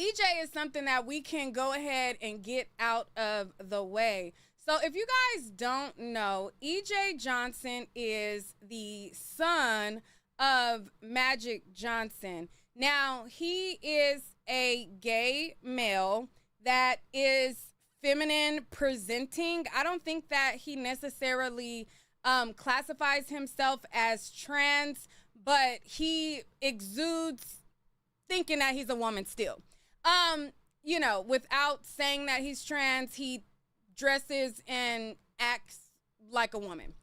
EJ is something that we can go ahead and get out of the way. So if you guys don't know, EJ Johnson is the son of Magic Johnson. Now, he is a gay male that is feminine presenting. I don't think that he necessarily classifies himself as trans, but he exudes thinking that he's a woman still. You know, without saying that he's trans, he dresses and acts like a woman.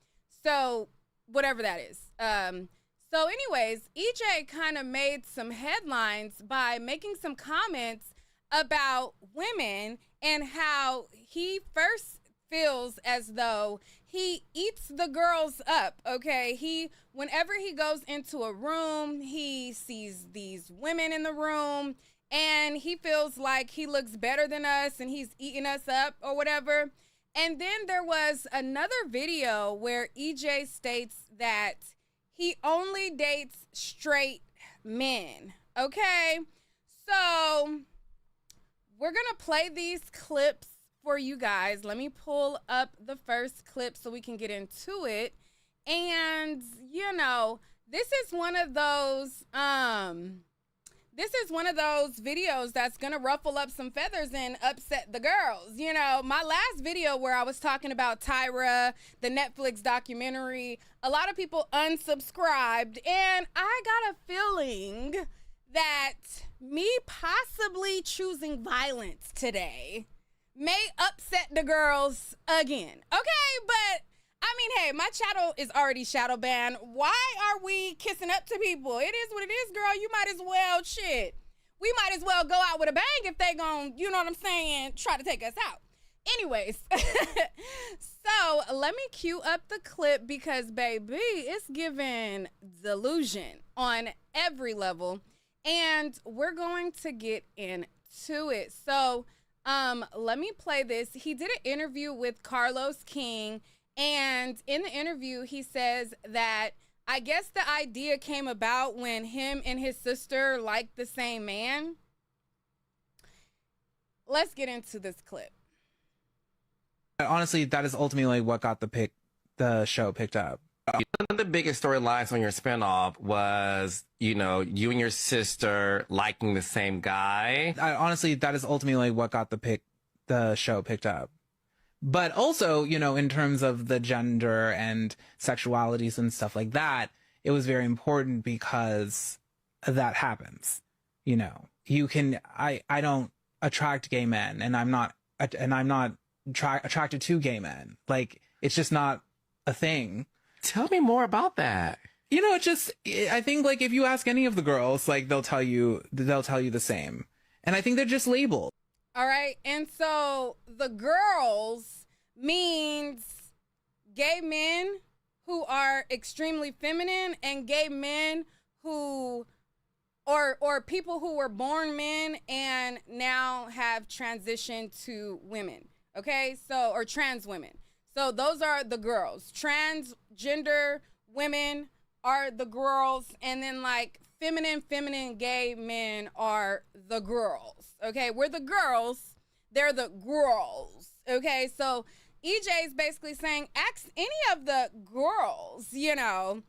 So whatever that is. So anyways, EJ kind of made some headlines by making some comments about women and how he first feels as though he eats the girls up, okay? Whenever he goes into a room, he sees these women in the room and he feels like he looks better than us and he's eating us up or whatever. And then there was another video where EJ states that he only dates straight men, okay? So we're gonna play these clips for you guys. Let me pull up the first clip so we can get into it. And, you know, this is one of those videos that's gonna ruffle up some feathers and upset the girls. You know, my last video where I was talking about Tyra, the Netflix documentary, a lot of people unsubscribed, and I got a feeling that me possibly choosing violence today may upset the girls again. Okay, but I mean, hey, my channel is already shadow banned. Why are we kissing up to people? It is what it is, girl. You might as well, shit. We might as well go out with a bang if they gon', you know what I'm saying, try to take us out. Anyways, so let me cue up the clip because, baby, it's giving delusion on every level. And we're going to get into it. So let me play this. He did an interview with Carlos King. And in the interview, he says that I guess the idea came about when him and his sister liked the same man. Let's get into this clip. Honestly, that is ultimately what got the show picked up. One of the biggest storylines on your spinoff was, you know, you and your sister liking the same guy. Honestly, that is ultimately what got the show picked up. But also, you know, in terms of the gender and sexualities and stuff like that, it was very important because that happens. You know, I don't attract gay men, and I'm not attracted to gay men. Like, it's just not a thing. Tell me more about that. You know, I think, like, if you ask any of the girls, like, they'll tell you the same. And I think they're just labeled. All right. And so the girls means gay men who are extremely feminine and gay men who, or people who were born men and now have transitioned to women. Okay. So, or trans women. So those are the girls. Transgender women are the girls. And then like feminine gay men are the girls. Okay, we're the girls. They're the girls. Okay, so EJ's basically saying, ask any of the girls, you know,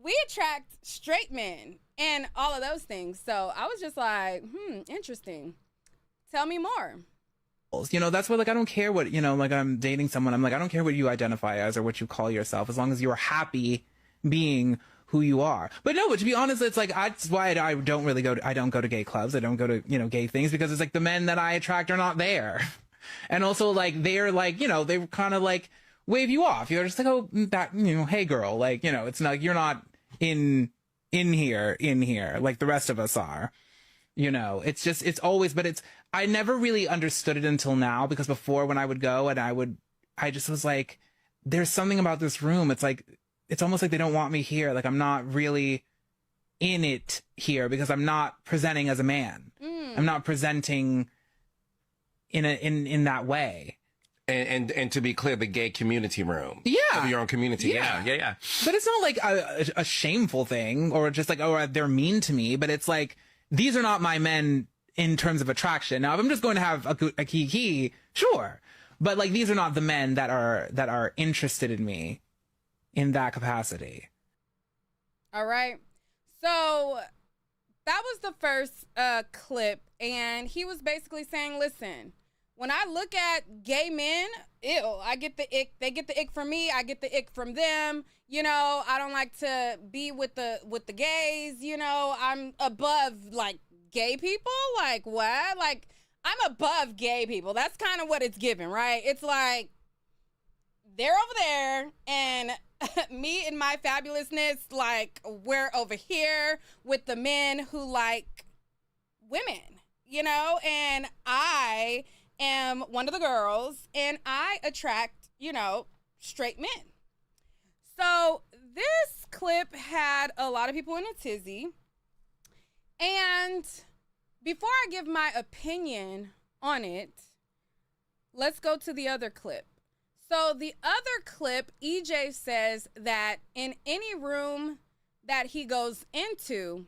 we attract straight men and all of those things. So I was just like, interesting. Tell me more. You know, that's what, like, I don't care what, you know, like, I'm dating someone. I'm like, I don't care what you identify as or what you call yourself, as long as you're happy being who you are. But no, but to be honest, it's like, that's why I don't go to gay clubs. I don't go to, you know, gay things, because it's like the men that I attract are not there. And also, like, they're like, you know, they kind of like wave you off. You're just like, oh, that, you know, hey girl, like, you know, it's not, you're not in here, like the rest of us are. You know, it's just, it's always, but I never really understood it until now, because before, when I would go and I just was like, there's something about this room. It's like, it's almost like they don't want me here. Like, I'm not really in it here because I'm not presenting as a man. I'm not presenting in that way. And to be clear, the gay community room. Yeah. Of your own community. Yeah. But it's not like a shameful thing, or just like, oh, they're mean to me, but it's like, these are not my men in terms of attraction. Now, if I'm just going to have a kiki, sure. But like, these are not the men that are interested in me in that capacity. All right. So that was the first clip, and he was basically saying, listen, when I look at gay men, ew, I get the ick. They get the ick from me. I get the ick from them. You know, I don't like to be with the gays. You know, I'm above like gay people. Like what? Like I'm above gay people. That's kind of what it's given, right? It's like they're over there and me and my fabulousness, like we're over here with the men who like women, you know, and I am one of the girls and I attract, you know, straight men. So this clip had a lot of people in a tizzy. And before I give my opinion on it, let's go to the other clip. So the other clip, EJ says that in any room that he goes into,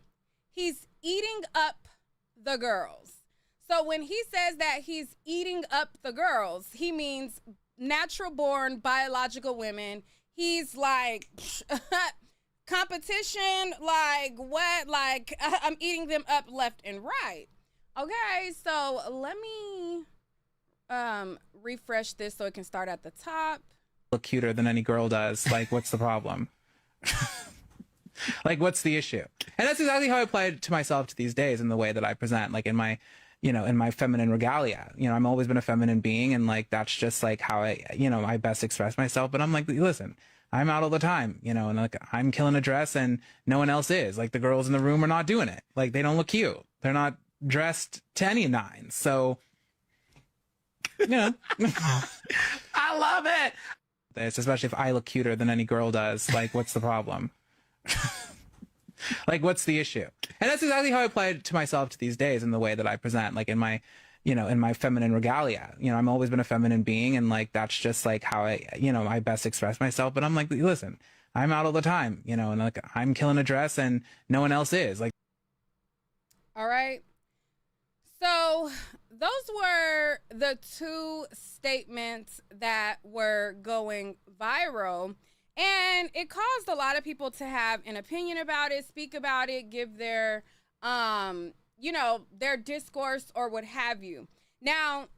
he's eating up the girls. So when he says that he's eating up the girls, he means natural born biological women. He's like, competition, like what? Like I'm eating them up left and right. Okay, so let me refresh this so it can start at the top. Look cuter than any girl does. Like, what's the problem? Like, what's the issue? And that's exactly how I apply it to myself to these days in the way that I present, like in my, you know, in my feminine regalia. You know, I've always been a feminine being, and like that's just like how I, you know, I best express myself. But I'm like, listen, I'm out all the time, you know, and like I'm killing a dress and no one else is. Like the girls in the room are not doing it. Like they don't look cute. They're not dressed to any nines. So, you know, I love it. It's especially if I look cuter than any girl does. Like, what's the problem? Like, what's the issue? And that's exactly how I apply it to myself to these days in the way that I present, like in my, you know, in my feminine regalia. You know, I've always been a feminine being, and like that's just like how I, you know, I best express myself. But I'm like, listen, I'm out all the time, you know, and like I'm killing a dress and no one else is. Like, all right. So those were the two statements that were going viral, and it caused a lot of people to have an opinion about it, speak about it, give their, you know, their discourse or what have you. Now,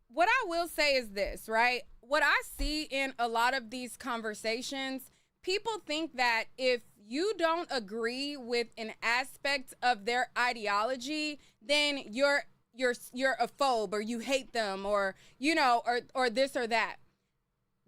what I will say is this, right? What I see in a lot of these conversations, people think that if you don't agree with an aspect of their ideology, then you're a phobe, or you hate them, or, you know, or this or that.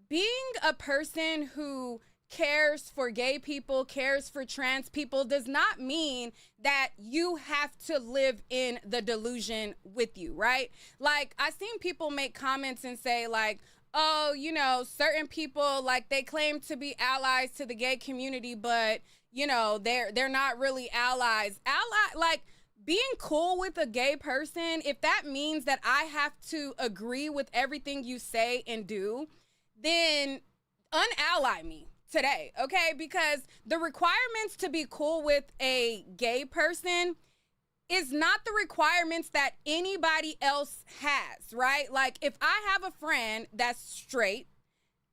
Being a person who cares for gay people, cares for trans people, does not mean that you have to live in the delusion with you, right? Like, I've seen people make comments and say like, oh, you know, certain people, like, they claim to be allies to the gay community, but, you know, they're not really allies. Like, being cool with a gay person, if that means that I have to agree with everything you say and do, then unally me today, okay? Because the requirements to be cool with a gay person is not the requirements that anybody else has, right? Like, if I have a friend that's straight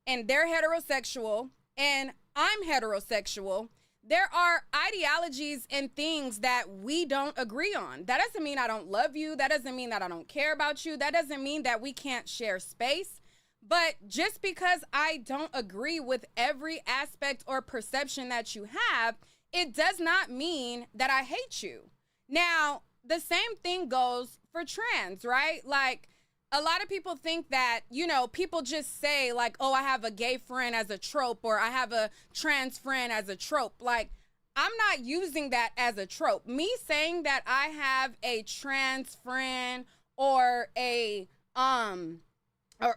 and they're heterosexual and I'm heterosexual, there are ideologies and things that we don't agree on. That doesn't mean I don't love you. That doesn't mean that I don't care about you. That doesn't mean that we can't share space. But just because I don't agree with every aspect or perception that you have, it does not mean that I hate you. Now, the same thing goes for trans, right? Like, a lot of people think that, you know, people just say like, oh, I have a gay friend as a trope, or I have a trans friend as a trope. Like, I'm not using that as a trope. Me saying that I have a trans friend or a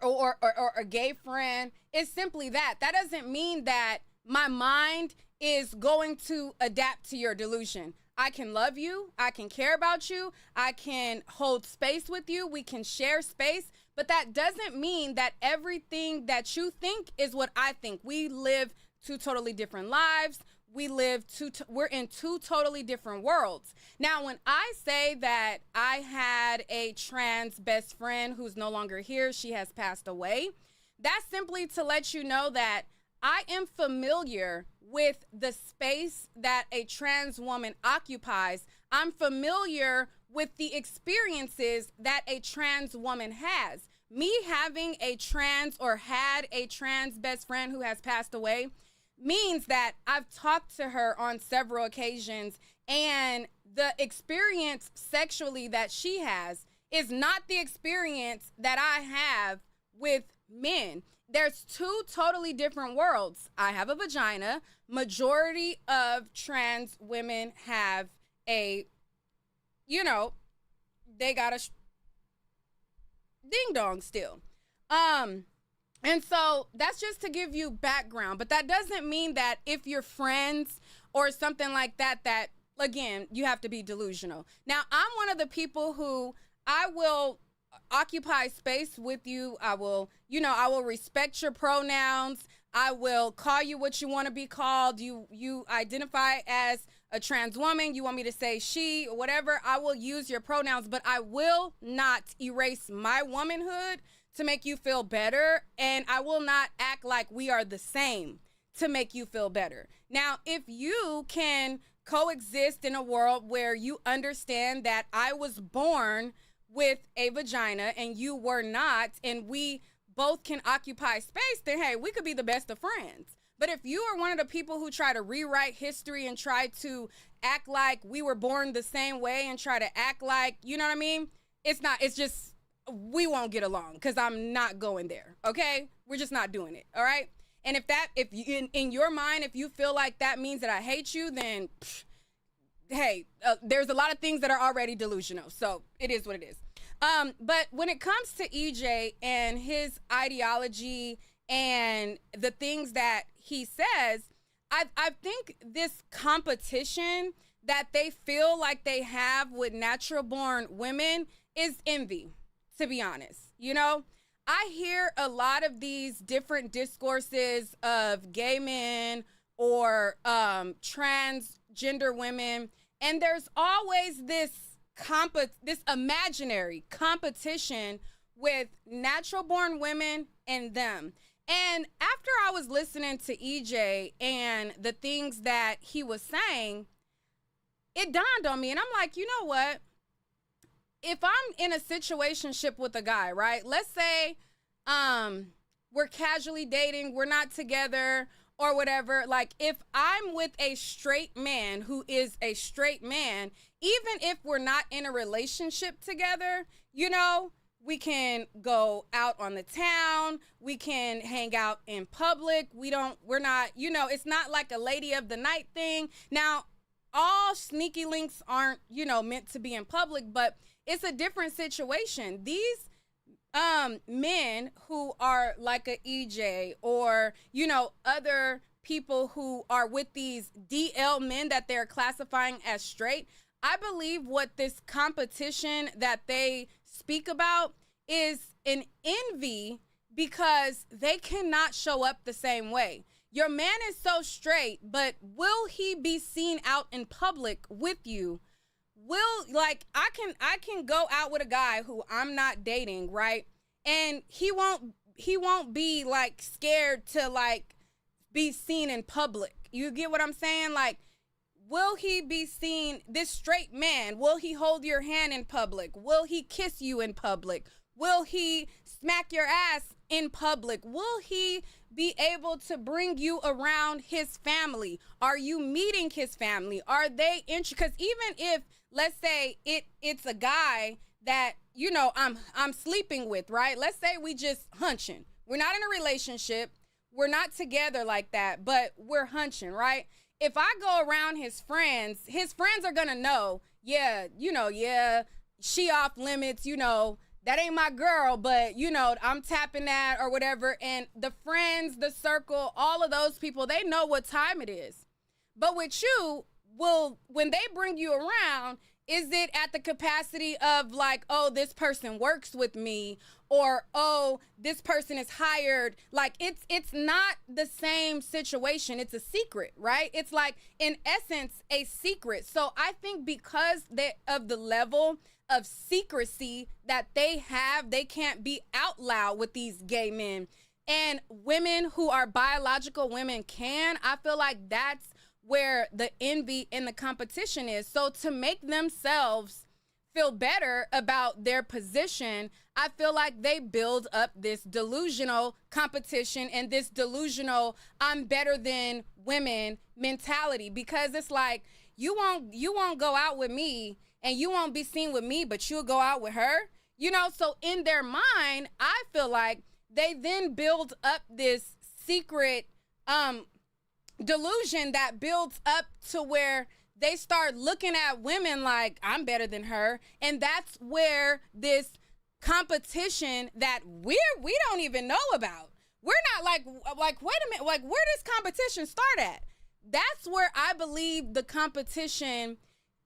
or a gay friend is simply that. That doesn't mean that my mind is going to adapt to your delusion. I can love you. I can care about you. I can hold space with you. We can share space. But that doesn't mean that everything that you think is what I think. We live two totally different lives. we're in two totally different worlds. Now, when I say that I had a trans best friend who's no longer here, she has passed away, that's simply to let you know that I am familiar with the space that a trans woman occupies. I'm familiar with the experiences that a trans woman has. Me having a trans or had a trans best friend who has passed away means that I've talked to her on several occasions, and the experience sexually that she has is not the experience that I have with men. There's two totally different worlds. I have a vagina. Majority of trans women have a, they got a ding dong still. And so that's just to give you background, but that doesn't mean that if you're friends or something like that, that again, you have to be delusional. Now, I'm one of the people who I will occupy space with you. I will respect your pronouns. I will call you what you want to be called. You identify as a trans woman. You want me to say she or whatever. I will use your pronouns, but I will not erase my womanhood to make you feel better. And I will not act like we are the same to make you feel better. Now, if you can coexist in a world where you understand that I was born with a vagina and you were not, and we both can occupy space, then hey, we could be the best of friends. But if you are one of the people who try to rewrite history and try to act like we were born the same way and try to act like, you know what I mean? It's just, we won't get along because I'm not going there, okay? We're just not doing it, all right? And if you, in your mind, if you feel like that means that I hate you, then hey, there's a lot of things that are already delusional. So it is what it is. But when it comes to EJ and his ideology and the things that he says, I think this competition that they feel like they have with natural born women is envy, to be honest. I hear a lot of these different discourses of gay men or transgender women, and there's always this imaginary competition with natural born women and them. And after I was listening to EJ and the things that he was saying, it dawned on me, and I'm like, you know what? If I'm in a situationship with a guy, right? Let's say we're casually dating, we're not together or whatever. Like, if I'm with a straight man who is a straight man, even if we're not in a relationship together, we can go out on the town, we can hang out in public. We're not, it's not like a lady of the night thing. Now, all sneaky links aren't, meant to be in public, but it's a different situation. These men who are like a EJ or, other people who are with these DL men that they're classifying as straight, I believe what this competition that they speak about is an envy because they cannot show up the same way. Your man is so straight, but will he be seen out in public with you? I can go out with a guy who I'm not dating, right? And he won't be like scared to like be seen in public. You get what I'm saying? Like, will he be seen, this straight man, will he hold your hand in public? Will he kiss you in public? Will he smack your ass in public? Will he be able to bring you around his family? Are you meeting his family? Are they because even if, let's say it's a guy that, I'm sleeping with, right? Let's say we just hunching. We're not in a relationship. We're not together like that, but we're hunching, right? If I go around his friends are going to know, yeah, she off limits, that ain't my girl, but, I'm tapping that or whatever. And the friends, the circle, all of those people, they know what time it is. But with you, when they bring you around, Is it at the capacity of like, oh, this person works with me, or oh, this person is hired? Like it's not the same situation. It's a secret, right? It's like in essence a secret. So I think because of the level of secrecy that they have, they can't be out loud with these gay men. And women who are biological women can. I feel like that's where the envy and the competition is. So to make themselves feel better about their position, I feel like they build up this delusional competition and this delusional I'm better than women mentality, because it's like you won't go out with me and you won't be seen with me, but you'll go out with her. You know, so in their mind, I feel like they then build up this secret delusion that builds up to where they start looking at women like I'm better than her, and that's where this competition that we don't even know about. We're not like wait a minute, like where does competition start at? That's where I believe the competition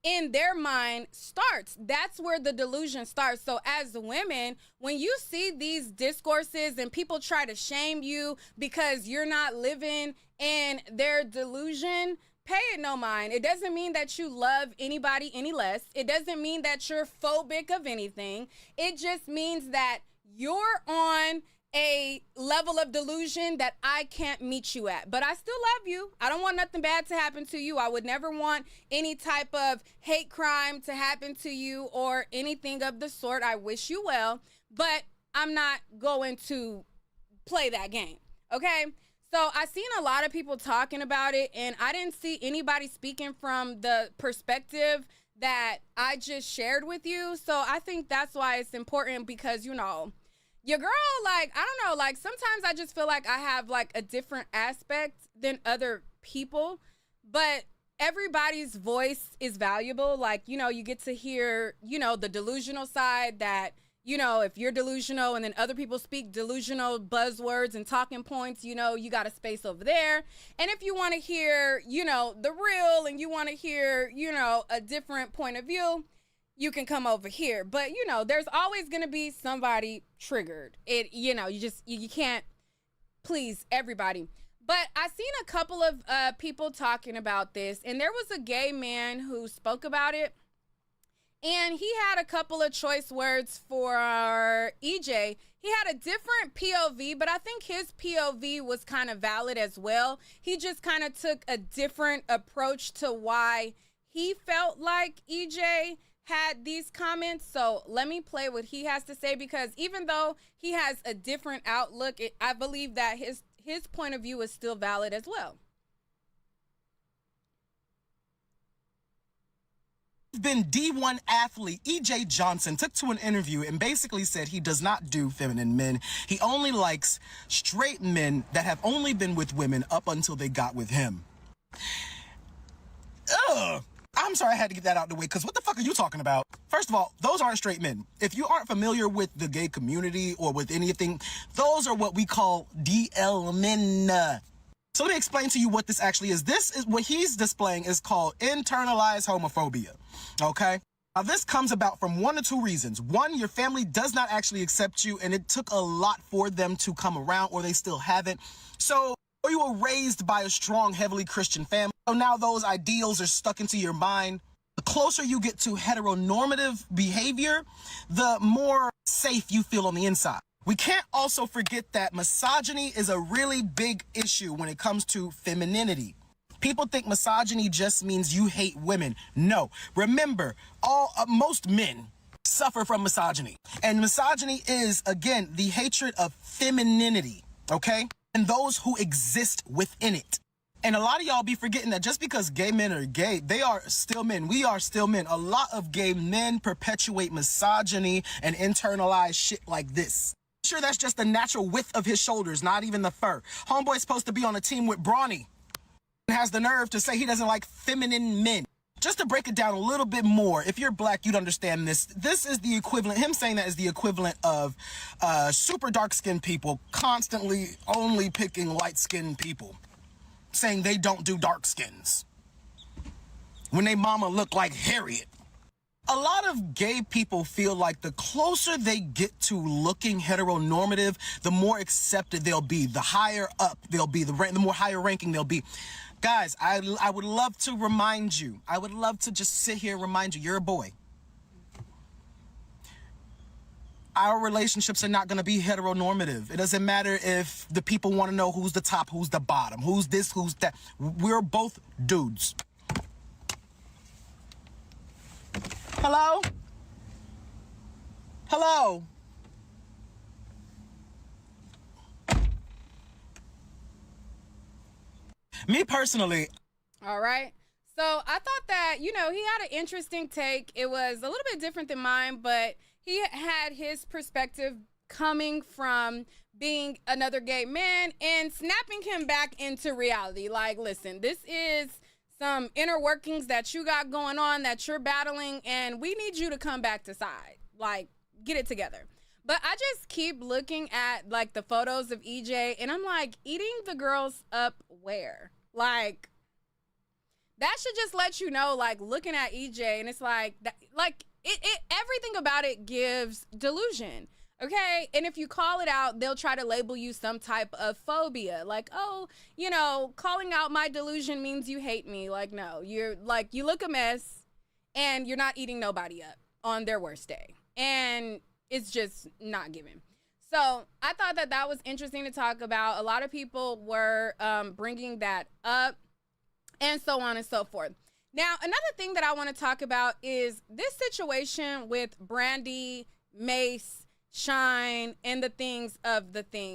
in their mind starts. That's where the delusion starts. So as women, when you see these discourses and people try to shame you because you're not living in their delusion, pay it no mind. It doesn't mean that you love anybody any less. It doesn't mean that you're phobic of anything. It just means that you're on a level of delusion that I can't meet you at. But I still love you. I don't want nothing bad to happen to you. I would never want any type of hate crime to happen to you or anything of the sort. I wish you well, but I'm not going to play that game, okay? So I seen a lot of people talking about it, and I didn't see anybody speaking from the perspective that I just shared with you. So I think that's why it's important, because, you know, your girl, like, I don't know, like, sometimes I just feel like I have, like, a different aspect than other people, but everybody's voice is valuable. Like, you know, you get to hear, you know, the delusional side that, you know, if you're delusional and then other people speak delusional buzzwords and talking points, you know, you got a space over there. And if you want to hear, you know, the real, and you want to hear, you know, a different point of view, you can come over here. But, you know, there's always going to be somebody triggered. You know, you can't please everybody. But I seen a couple of people talking about this, and there was a gay man who spoke about it, and he had a couple of choice words for EJ. He had a different POV, but I think his POV was kind of valid as well. He just kind of took a different approach to why he felt like EJ had these comments. So let me play what he has to say, because even though he has a different outlook, I believe that his point of view is still valid as well. Been D1 athlete EJ Johnson took to an interview and basically said he does not do feminine men. He only likes straight men that have only been with women up until they got with him. Ugh. I'm sorry I had to get that out of the way, because what the fuck are you talking about? First of all, those aren't straight men. If you aren't familiar with the gay community or with anything, those are what we call DL men. So let me explain to you what this actually is. This is what he's displaying is called internalized homophobia, okay? Now, this comes about from one or two reasons. One, your family does not actually accept you, and it took a lot for them to come around, or they still haven't. So, or you were raised by a strong, heavily Christian family. So now those ideals are stuck into your mind. The closer you get to heteronormative behavior, the more safe you feel on the inside. We can't also forget that misogyny is a really big issue when it comes to femininity. People think misogyny just means you hate women. No. Remember, most men suffer from misogyny. And misogyny is, again, the hatred of femininity, okay? And those who exist within it. And a lot of y'all be forgetting that just because gay men are gay, they are still men. We are still men. A lot of gay men perpetuate misogyny and internalize shit like this. Sure, that's just the natural width of his shoulders, not even the fur. Homeboy's supposed to be on a team with Brawny and has the nerve to say he doesn't like feminine men. Just to break it down a little bit more, if you're black, you'd understand this. This is the equivalent, him saying that is the equivalent of super dark-skinned people constantly only picking light-skinned people, saying they don't do dark skins when they mama look like Harriet. A lot of gay people feel like the closer they get to looking heteronormative, the more accepted they'll be, the higher up they'll be, the more higher ranking they'll be. Guys, I would love to remind you. I would love to just sit here and remind you, you're a boy. Our relationships are not going to be heteronormative. It doesn't matter if the people want to know who's the top, who's the bottom, who's this, who's that. We're both dudes. Hello? Hello? Me personally. All right. So I thought that, he had an interesting take. It was a little bit different than mine, but he had his perspective coming from being another gay man and snapping him back into reality. Like, listen, this is some inner workings that you got going on that you're battling, and we need you to come back to side. Like, get it together. But I just keep looking at, like, the photos of EJ, and I'm like, eating the girls up where? Like, that should just let you know, like, looking at EJ, and it's like, everything about it gives delusion, okay? And if you call it out, they'll try to label you some type of phobia. Like, oh, calling out my delusion means you hate me. Like, no, you're like, you look a mess, and you're not eating nobody up on their worst day. And it's just not given. So I thought that was interesting to talk about. A lot of people were bringing that up and so on and so forth. Now, another thing that I want to talk about is this situation with Brandy, Mace, Shine, and the things of the thing.